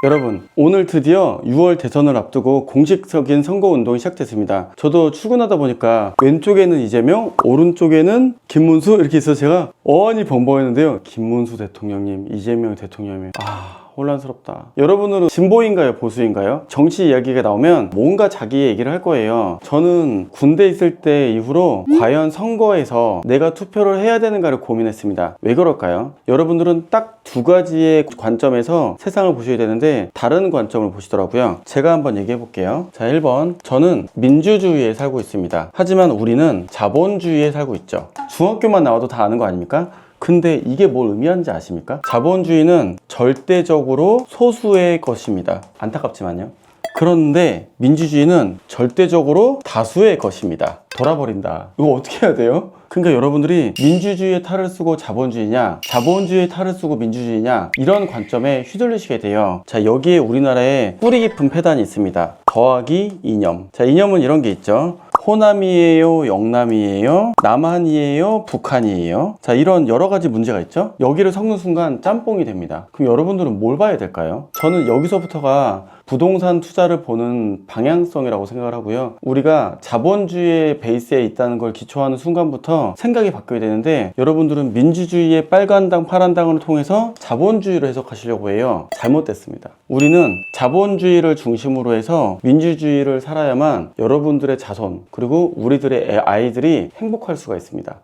여러분, 오늘 드디어 6월 대선을 앞두고 공식적인 선거운동이 시작됐습니다. 저도 출근하다 보니까 왼쪽에는 이재명, 오른쪽에는 김문수 이렇게 있어서 제가 어안이 벙벙했는데요. 김문수 대통령님, 이재명 대통령님, 혼란스럽다. 여러분은 진보인가요? 보수인가요? 정치 이야기가 나오면 뭔가 자기 얘기를 할 거예요. 저는 군대 있을 때 이후로 과연 선거에서 내가 투표를 해야 되는가를 고민했습니다. 왜 그럴까요? 여러분들은 딱 두 가지의 관점에서 세상을 보셔야 되는데 다른 관점을 보시더라고요. 제가 한번 얘기해 볼게요. 자, 1번. 저는 민주주의에 살고 있습니다. 하지만 우리는 자본주의에 살고 있죠. 중학교만 나와도 다 아는 거 아닙니까? 근데 이게 뭘 의미하는지 아십니까? 자본주의는 절대적으로 소수의 것입니다. 안타깝지만요. 그런데 민주주의는 절대적으로 다수의 것입니다. 돌아버린다. 이거 어떻게 해야 돼요? 그러니까 여러분들이 민주주의의 탈을 쓰고 자본주의냐, 자본주의의 탈을 쓰고 민주주의냐, 이런 관점에 휘둘리시게 돼요. 자, 여기에 우리나라에 뿌리 깊은 폐단이 있습니다. 더하기 이념. 자, 이념은 이런 게 있죠. 호남이에요, 영남이에요, 남한이에요, 북한이에요. 자, 이런 여러 가지 문제가 있죠. 여기를 섞는 순간 짬뽕이 됩니다. 그럼 여러분들은 뭘 봐야 될까요? 저는 여기서부터가 부동산 투자를 보는 방향성이라고 생각을 하고요. 우리가 자본주의의 베이스에 있다는 걸 기초하는 순간부터 생각이 바뀌어야 되는데, 여러분들은 민주주의의 빨간 당, 파란 당을 통해서 자본주의를 해석하시려고 해요. 잘못됐습니다. 우리는 자본주의를 중심으로 해서 민주주의를 살아야만 여러분들의 자손, 그리고 우리들의 아이들이 행복할 수가 있습니다.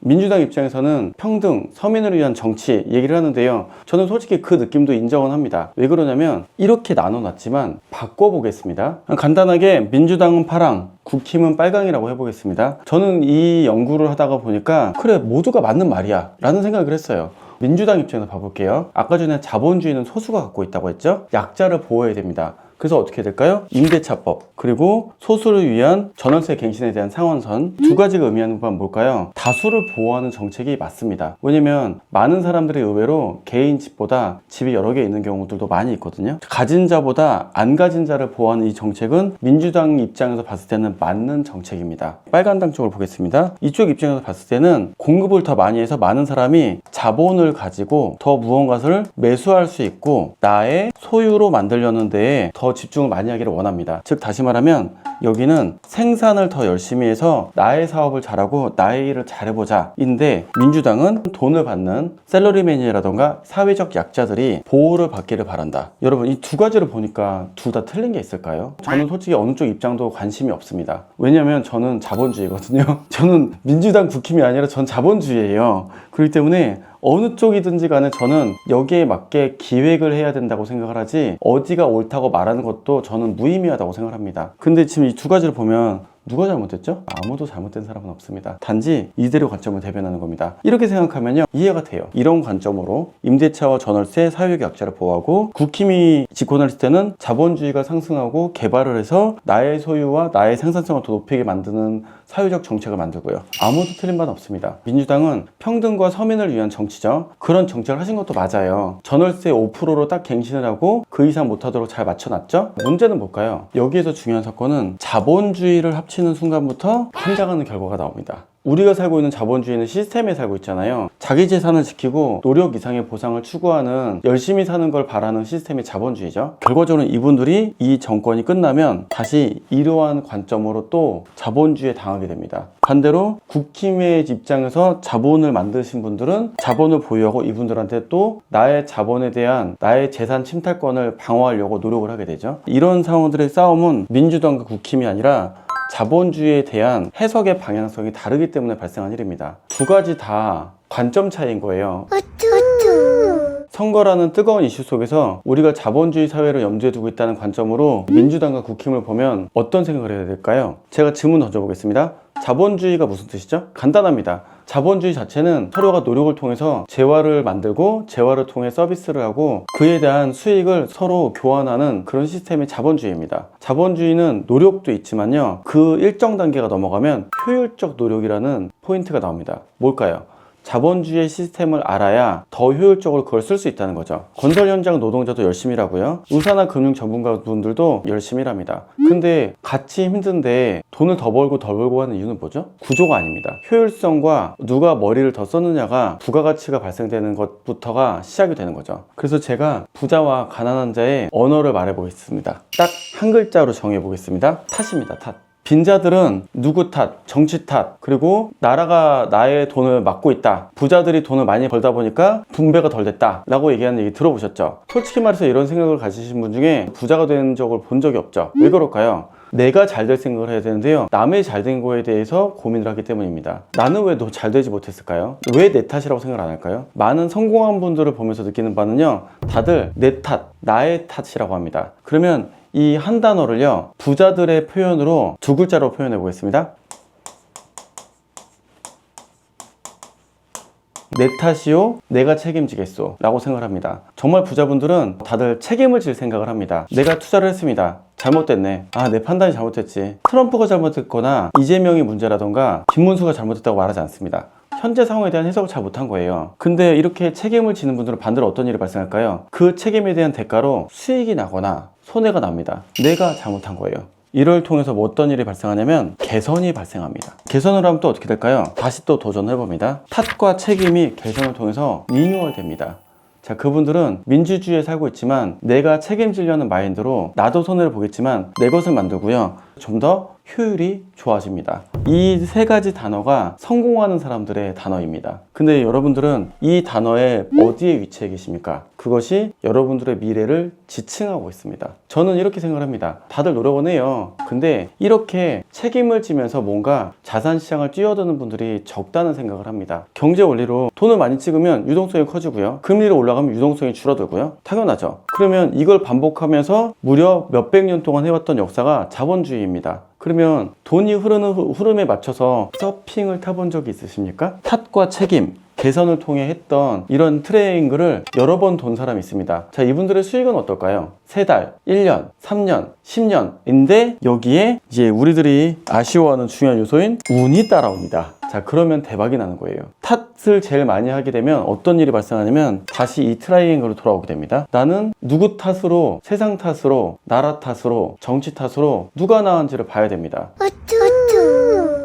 민주당 입장에서는 평등, 서민을 위한 정치 얘기를 하는데요. 저는 솔직히 그 느낌도 인정은 합니다. 왜 그러냐면 이렇게 나눠놨지만 바꿔보겠습니다. 간단하게 민주당은 파랑, 국힘은 빨강이라고 해보겠습니다. 저는 이 연구를 하다가 보니까 그래, 모두가 맞는 말이야 라는 생각을 했어요. 민주당 입장에서 봐볼게요. 아까 전에 자본주의는 소수가 갖고 있다고 했죠? 약자를 보호해야 됩니다. 그래서 어떻게 될까요? 임대차법, 그리고 소수를 위한 전월세 갱신에 대한 상한선, 두 가지가 의미하는 건 뭘까요? 다수를 보호하는 정책이 맞습니다. 왜냐면 많은 사람들이 의외로 개인 집보다 집이 여러 개 있는 경우들도 많이 있거든요. 가진 자보다 안 가진 자를 보호하는 이 정책은 민주당 입장에서 봤을 때는 맞는 정책입니다. 빨간당 쪽을 보겠습니다. 이쪽 입장에서 봤을 때는 공급을 더 많이 해서 많은 사람이 자본을 가지고 더 무언가를 매수할 수 있고 나의 소유로 만들려는 데에 더 집중을 많이 하기를 원합니다. 즉 다시 말하면 여기는 생산을 더 열심히 해서 나의 사업을 잘하고 나의 일을 잘해보자 인데, 민주당은 돈을 받는 샐러리맨이라던가 사회적 약자들이 보호를 받기를 바란다. 여러분, 이 두 가지를 보니까 둘 다 틀린 게 있을까요? 저는 솔직히 어느 쪽 입장도 관심이 없습니다. 왜냐면 저는 자본주의거든요. 저는 민주당 국힘이 아니라 전 자본주의예요. 그렇기 때문에 어느 쪽이든지 간에 저는 여기에 맞게 기획을 해야 된다고 생각을 하지, 어디가 옳다고 말하는 것도 저는 무의미하다고 생각을 합니다. 근데 지금 이 두 가지를 보면 누가 잘못됐죠? 아무도 잘못된 사람은 없습니다. 단지 이들의 관점을 대변하는 겁니다. 이렇게 생각하면요, 이해가 돼요. 이런 관점으로 임대차와 전월세, 사회적 약자를 보호하고, 국힘이 집권을 했을 때는 자본주의가 상승하고 개발을 해서 나의 소유와 나의 생산성을 더 높이게 만드는 사회적 정책을 만들고요. 아무도 틀린 바는 없습니다. 민주당은 평등과 서민을 위한 정치죠. 그런 정책을 하신 것도 맞아요. 전월세 5%로 딱 갱신을 하고 그 이상 못하도록 잘 맞춰놨죠. 문제는 뭘까요? 여기에서 중요한 사건은 자본주의를 합치는 순간부터 환장하는 결과가 나옵니다. 우리가 살고 있는 자본주의는 시스템에 살고 있잖아요. 자기 재산을 지키고 노력 이상의 보상을 추구하는, 열심히 사는 걸 바라는 시스템이 자본주의죠. 결과적으로 이분들이, 이 정권이 끝나면 다시 이러한 관점으로 또 자본주의에 당하게 됩니다. 반대로 국힘의 입장에서 자본을 만드신 분들은 자본을 보유하고 이분들한테 또 나의 자본에 대한 나의 재산 침탈권을 방어하려고 노력을 하게 되죠. 이런 상황들의 싸움은 민주당과 국힘이 아니라 자본주의에 대한 해석의 방향성이 다르기 때문에 발생한 일입니다. 두 가지 다 관점 차이인 거예요. 선거라는 뜨거운 이슈 속에서 우리가 자본주의 사회를 염두에 두고 있다는 관점으로 민주당과 국힘을 보면 어떤 생각을 해야 될까요? 제가 질문 던져보겠습니다. 자본주의가 무슨 뜻이죠? 간단합니다. 자본주의 자체는 서로가 노력을 통해서 재화를 만들고 재화를 통해 서비스를 하고 그에 대한 수익을 서로 교환하는 그런 시스템이 자본주의입니다. 자본주의는 노력도 있지만요, 그 일정 단계가 넘어가면 효율적 노력이라는 포인트가 나옵니다. 뭘까요? 자본주의 시스템을 알아야 더 효율적으로 그걸 쓸 수 있다는 거죠. 건설 현장 노동자도 열심히 일하고요. 의사나 금융 전문가분들도 열심히 일합니다. 근데 같이 힘든데 돈을 더 벌고 덜 벌고 하는 이유는 뭐죠? 구조가 아닙니다. 효율성과 누가 머리를 더 썼느냐가 부가가치가 발생되는 것부터가 시작이 되는 거죠. 그래서 제가 부자와 가난한 자의 언어를 말해 보겠습니다. 딱 한 글자로 정해 보겠습니다. 탓입니다. 탓. 빈자들은 누구 탓, 정치 탓, 그리고 나라가 나의 돈을 막고 있다. 부자들이 돈을 많이 벌다 보니까 분배가 덜 됐다 라고 얘기하는 얘기 들어보셨죠? 솔직히 말해서 이런 생각을 가지신 분 중에 부자가 된 적을 본 적이 없죠. 왜 그럴까요? 내가 잘 될 생각을 해야 되는데요, 남의 잘 된 거에 대해서 고민을 하기 때문입니다. 나는 왜 너 잘 되지 못했을까요? 왜 내 탓이라고 생각을 안 할까요? 많은 성공한 분들을 보면서 느끼는 바는요, 다들 내 탓, 나의 탓이라고 합니다. 그러면 이 한 단어를요, 부자들의 표현으로 두 글자로 표현해 보겠습니다. 내 탓이요, 내가 책임지겠소 라고 생각을 합니다. 정말 부자분들은 다들 책임을 질 생각을 합니다. 내가 투자를 했습니다. 잘못됐네. 내 판단이 잘못했지. 트럼프가 잘못했거나 이재명이 문제라던가 김문수가 잘못했다고 말하지 않습니다. 현재 상황에 대한 해석을 잘 못한 거예요. 근데 이렇게 책임을 지는 분들은 반대로 어떤 일이 발생할까요? 그 책임에 대한 대가로 수익이 나거나 손해가 납니다. 내가 잘못한 거예요. 이를 통해서 어떤 일이 발생하냐면 개선이 발생합니다. 개선을 하면 또 어떻게 될까요? 다시 또 도전을 해봅니다. 탓과 책임이 개선을 통해서 리뉴얼 됩니다. 자, 그분들은 민주주의에 살고 있지만 내가 책임지려는 마인드로 나도 손해를 보겠지만 내 것을 만들고요, 좀 더 효율이 좋아집니다. 이 세 가지 단어가 성공하는 사람들의 단어입니다. 근데 여러분들은 이 단어에 어디에 위치해 계십니까? 그것이 여러분들의 미래를 지칭하고 있습니다. 저는 이렇게 생각을 합니다. 다들 노력은 해요. 근데 이렇게 책임을 지면서 뭔가 자산시장을 뛰어드는 분들이 적다는 생각을 합니다. 경제 원리로 돈을 많이 찍으면 유동성이 커지고요, 금리를 올라가면 유동성이 줄어들고요. 당연하죠. 그러면 이걸 반복하면서 무려 몇백 년 동안 해왔던 역사가 자본주의입니다. 그러면 돈이 흐르는 흐름에 맞춰서 서핑을 타본 적이 있으십니까? 탓과 책임, 개선을 통해 했던 이런 트레이닝을 여러 번 돈 사람이 있습니다. 자, 이분들의 수익은 어떨까요? 3달, 1년, 3년, 10년인데 여기에 이제 우리들이 아쉬워하는 중요한 요소인 운이 따라옵니다. 자, 그러면 대박이 나는 거예요. 탓을 제일 많이 하게 되면 어떤 일이 발생하냐면 다시 이 트라이앵글로 돌아오게 됩니다. 나는 누구 탓으로, 세상 탓으로, 나라 탓으로, 정치 탓으로 누가 나은지를 봐야 됩니다.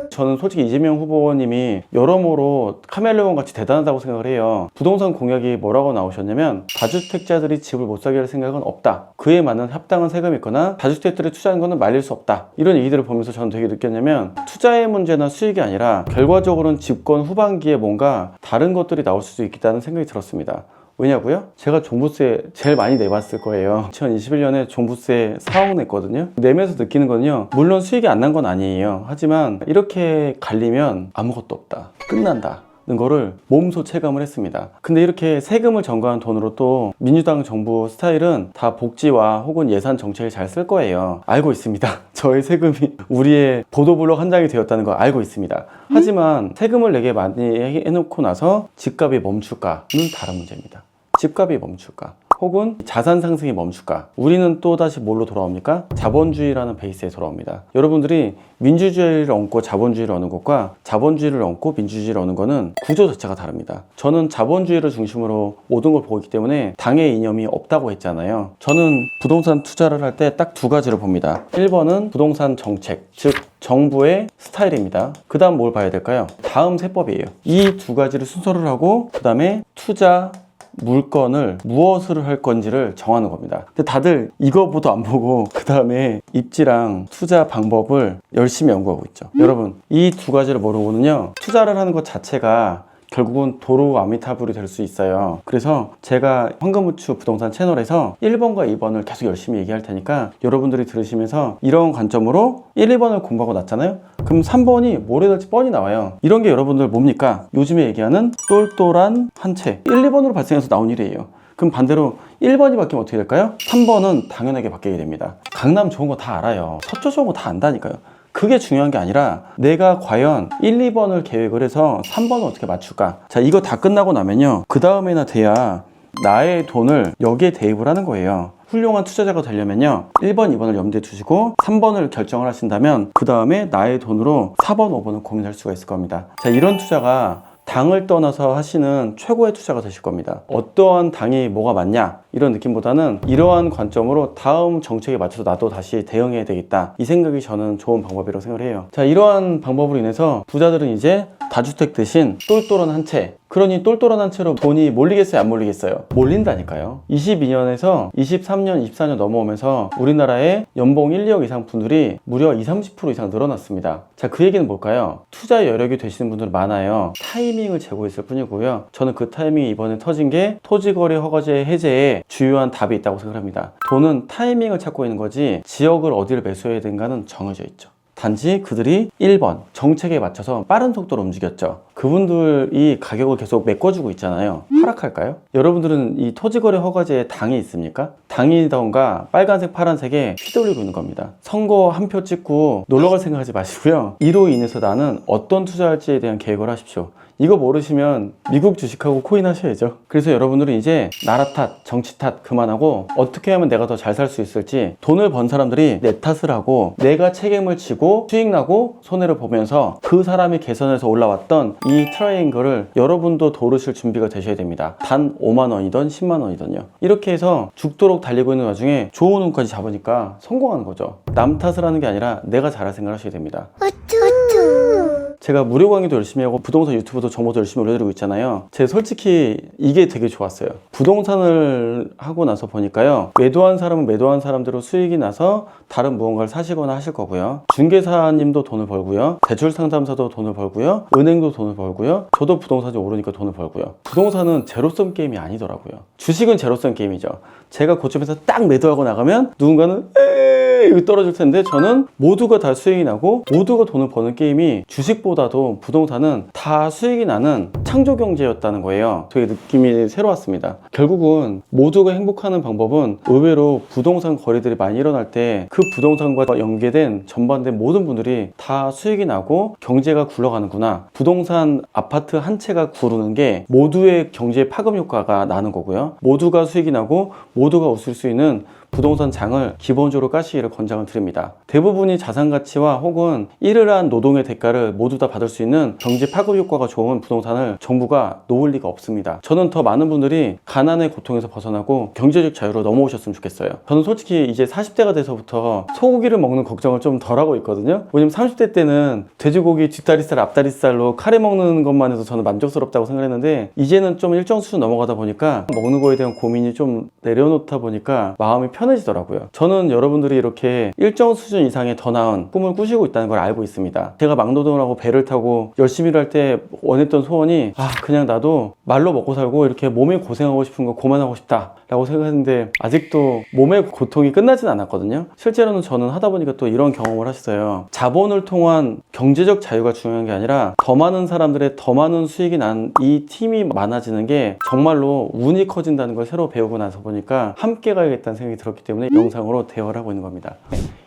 저는 솔직히 이재명 후보님이 여러모로 카멜레온 같이 대단하다고 생각을 해요. 부동산 공약이 뭐라고 나오셨냐면 다주택자들이 집을 못 사게 할 생각은 없다. 그에 맞는 합당한 세금이 있거나 다주택들이 투자하는 것은 말릴 수 없다. 이런 얘기들을 보면서 저는 되게 느꼈냐면 투자의 문제나 수익이 아니라 결과적으로는 집권 후반기에 뭔가 다른 것들이 나올 수도 있겠다는 생각이 들었습니다. 왜냐고요? 제가 종부세 제일 많이 내봤을 거예요. 2021년에 종부세 4억 냈거든요. 내면서 느끼는 건요, 물론 수익이 안 난 건 아니에요. 하지만 이렇게 갈리면 아무것도 없다, 끝난다 는 거를 몸소 체감을 했습니다. 근데 이렇게 세금을 전가한 돈으로 또 민주당 정부 스타일은 다 복지와 혹은 예산 정책을 잘 쓸 거예요. 알고 있습니다. 저의 세금이 우리의 보도블록 한 장이 되었다는 거 알고 있습니다. 하지만 세금을 내게 많이 해놓고 나서 집값이 멈출까는 다른 문제입니다. 집값이 멈출까? 혹은 자산 상승이 멈출까? 우리는 또 다시 뭘로 돌아옵니까? 자본주의라는 베이스에 돌아옵니다. 여러분들이 민주주의를 얹고 자본주의를 얻는 것과 자본주의를 얹고 민주주의를 얻는 거는 구조 자체가 다릅니다. 저는 자본주의를 중심으로 모든 걸 보고 있기 때문에 당의 이념이 없다고 했잖아요. 저는 부동산 투자를 할 때 딱 두 가지를 봅니다. 1번은 부동산 정책, 즉 정부의 스타일입니다. 그 다음 뭘 봐야 될까요? 다음 세법이에요. 이 두 가지를 순서를 하고 그 다음에 투자 물건을 무엇을 할 건지를 정하는 겁니다. 근데 다들 이거보다 안 보고 그 다음에 입지랑 투자 방법을 열심히 연구하고 있죠. 여러분, 이 두 가지를 모르고는요, 투자를 하는 것 자체가 결국은 도로 아미타불이 될 수 있어요. 그래서 제가 황금우추 부동산 채널에서 1번과 2번을 계속 열심히 얘기할 테니까 여러분들이 들으시면서 이런 관점으로 1, 2번을 공부하고 났잖아요. 그럼 3번이 뭘 해야 될지 뻔히 나와요. 이런 게 여러분들 뭡니까? 요즘에 얘기하는 똘똘한 한 채. 1, 2번으로 발생해서 나온 일이에요. 그럼 반대로 1번이 바뀌면 어떻게 될까요? 3번은 당연하게 바뀌게 됩니다. 강남 좋은 거 다 알아요. 서초 좋은 거 다 안다니까요. 그게 중요한 게 아니라 내가 과연 1, 2번을 계획을 해서 3번을 어떻게 맞출까? 자, 이거 다 끝나고 나면요, 그 다음에나 돼야 나의 돈을 여기에 대입을 하는 거예요. 훌륭한 투자자가 되려면요, 1번, 2번을 염두에 두시고 3번을 결정을 하신다면 그 다음에 나의 돈으로 4번, 5번을 고민할 수가 있을 겁니다. 자, 이런 투자가 당을 떠나서 하시는 최고의 투자가 되실 겁니다. 어떠한 당이 뭐가 맞냐 이런 느낌보다는 이러한 관점으로 다음 정책에 맞춰서 나도 다시 대응해야 되겠다, 이 생각이 저는 좋은 방법이라고 생각을 해요. 자, 이러한 방법으로 인해서 부자들은 이제 다주택 대신 똘똘한 한 채, 그러니 똘똘한 한 채로 돈이 몰리겠어요, 안 몰리겠어요? 몰린다니까요. 22년에서 23년, 24년 넘어오면서 우리나라의 연봉 1, 2억 이상 분들이 무려 20, 30% 이상 늘어났습니다. 자, 그 얘기는 뭘까요? 투자 여력이 되시는 분들 많아요. 타이밍을 재고있을 뿐이고요. 저는 그 타이밍이 이번에 터진 게 토지거래 허가제 해제에 주요한 답이 있다고 생각합니다. 돈은 타이밍을 찾고 있는 거지 지역을 어디를 매수해야 되는가는 정해져 있죠. 단지 그들이 1번 정책에 맞춰서 빠른 속도로 움직였죠. 그분들이 가격을 계속 메꿔주고 있잖아요. 하락할까요? 여러분들은 이 토지거래 허가제에 당이 있습니까? 당이던가 빨간색 파란색에 휘둘리고 있는 겁니다. 선거 한 표 찍고 놀러갈 생각하지 마시고요. 이로 인해서 나는 어떤 투자할지에 대한 계획을 하십시오. 이거 모르시면 미국 주식하고 코인 하셔야죠. 그래서 여러분들은 이제 나라 탓, 정치 탓 그만하고 어떻게 하면 내가 더 잘 살 수 있을지, 돈을 번 사람들이 내 탓을 하고 내가 책임을 지고 수익 나고 손해를 보면서 그 사람이 개선해서 올라왔던 이 트라이앵글을 여러분도 도르실 준비가 되셔야 됩니다. 단 5만 원이든 10만 원이든요. 이렇게 해서 죽도록 달리고 있는 와중에 좋은 운까지 잡으니까 성공하는 거죠. 남 탓을 하는 게 아니라 내가 잘할 생각을 하셔야 됩니다. 제가 무료 강의도 열심히 하고 부동산 유튜브도 정보도 열심히 올려드리고 있잖아요. 제가 솔직히 이게 되게 좋았어요. 부동산을 하고 나서 보니까요, 매도한 사람은 매도한 사람대로 수익이 나서 다른 무언가를 사시거나 하실 거고요, 중개사님도 돈을 벌고요, 대출 상담사도 돈을 벌고요, 은행도 돈을 벌고요, 저도 부동산이 오르니까 돈을 벌고요. 부동산은 제로섬 게임이 아니더라고요. 주식은 제로섬 게임이죠. 제가 고점에서 딱 매도하고 나가면 누군가는 이거 떨어질 텐데, 저는 모두가 다 수익이 나고 모두가 돈을 버는 게임이 주식보다도 부동산은 다 수익이 나는 창조 경제였다는 거예요. 되게 느낌이 새로웠습니다. 결국은 모두가 행복하는 방법은 의외로 부동산 거래들이 많이 일어날 때 그 부동산과 연계된 전반된 모든 분들이 다 수익이 나고 경제가 굴러가는구나, 부동산 아파트 한 채가 구르는 게 모두의 경제 파급 효과가 나는 거고요, 모두가 수익이 나고 모두가 웃을 수 있는 부동산 장을 기본적으로 까시기를 권장을 드립니다. 대부분이 자산가치와 혹은 이르한 노동의 대가를 모두 다 받을 수 있는 경제 파급 효과가 좋은 부동산을 정부가 놓을 리가 없습니다. 저는 더 많은 분들이 가난의 고통에서 벗어나고 경제적 자유로 넘어오셨으면 좋겠어요. 저는 솔직히 이제 40대가 돼서부터 소고기를 먹는 걱정을 좀 덜 하고 있거든요. 왜냐면 30대 때는 돼지고기 뒷다리살 앞다리살로 카레 먹는 것만 해도 저는 만족스럽다고 생각했는데, 이제는 좀 일정 수준 넘어가다 보니까 먹는 거에 대한 고민이 좀 내려놓다 보니까 마음이 편해지더라고요. 저는 여러분들이 이렇게 일정 수준 이상의 더 나은 꿈을 꾸시고 있다는 걸 알고 있습니다. 제가 막노동을 하고 배를 타고 열심히 일할 때 원했던 소원이, 그냥 나도 말로 먹고 살고 이렇게 몸에 고생하고 싶은 거 그만하고 싶다 라고 생각했는데, 아직도 몸의 고통이 끝나진 않았거든요. 실제로는 저는 하다 보니까 또 이런 경험을 하셨어요. 자본을 통한 경제적 자유가 중요한 게 아니라 더 많은 사람들의 더 많은 수익이 난 이 팀이 많아지는 게 정말로 운이 커진다는 걸 새로 배우고 나서 보니까 함께 가야겠다는 생각이 들었기 때문에 영상으로 대화를 하고 있는 겁니다.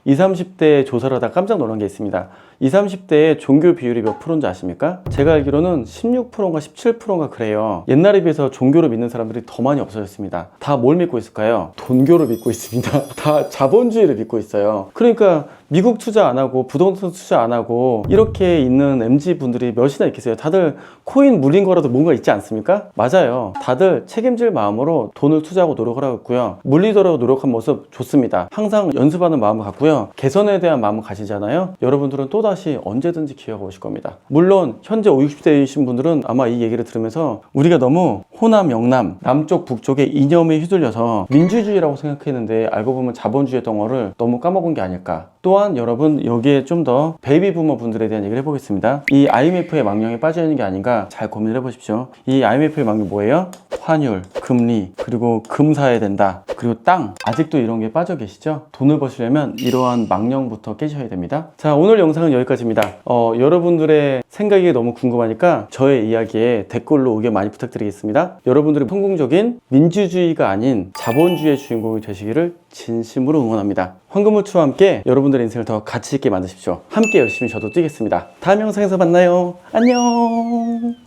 20, 30대 조사를 하다 깜짝 놀란 게 있습니다. 20, 30대의 종교 비율이 몇 프로인지 아십니까? 제가 알기로는 16%인가 17%인가 그래요. 옛날에 비해서 종교를 믿는 사람들이 더 많이 없어졌습니다. 다 뭘 믿고 있을까요? 돈교를 믿고 있습니다. 다 자본주의를 믿고 있어요. 그러니까 미국 투자 안 하고 부동산 투자 안 하고 이렇게 있는 MZ분들이 몇이나 있겠어요. 다들 코인 물린 거라도 뭔가 있지 않습니까? 맞아요. 다들 책임질 마음으로 돈을 투자하고 노력을 하고 있고요. 물리더라도 노력한 모습 좋습니다. 항상 연습하는 마음을 갖고요, 개선에 대한 마음을 가지잖아요. 여러분들은 또다시 언제든지 기회가 오실 겁니다. 물론 현재 50, 60대이신 분들은 아마 이 얘기를 들으면서 우리가 너무 호남, 영남, 남쪽, 북쪽의 이념에 휘둘려서 민주주의라고 생각했는데 알고 보면 자본주의 덩어리를 너무 까먹은 게 아닐까. 또한 여러분, 여기에 좀 더 베이비 부머 분들에 대한 얘기를 해보겠습니다. 이 IMF의 망령에 빠져있는 게 아닌가 잘 고민을 해보십시오. 이 IMF의 망령이 뭐예요? 환율, 금리, 그리고 금 사야 된다, 그리고 땅. 아직도 이런 게 빠져 계시죠? 돈을 버시려면 이러한 망령부터 깨셔야 됩니다. 자, 오늘 영상은 여기까지입니다. 여러분들의 생각이 너무 궁금하니까 저의 이야기에 댓글로 의견 많이 부탁드리겠습니다. 여러분들이 성공적인 민주주의가 아닌 자본주의의 주인공이 되시기를 진심으로 응원합니다. 황금무추와 함께 여러분들의 인생을 더 가치 있게 만드십시오. 함께 열심히 저도 뛰겠습니다. 다음 영상에서 만나요. 안녕.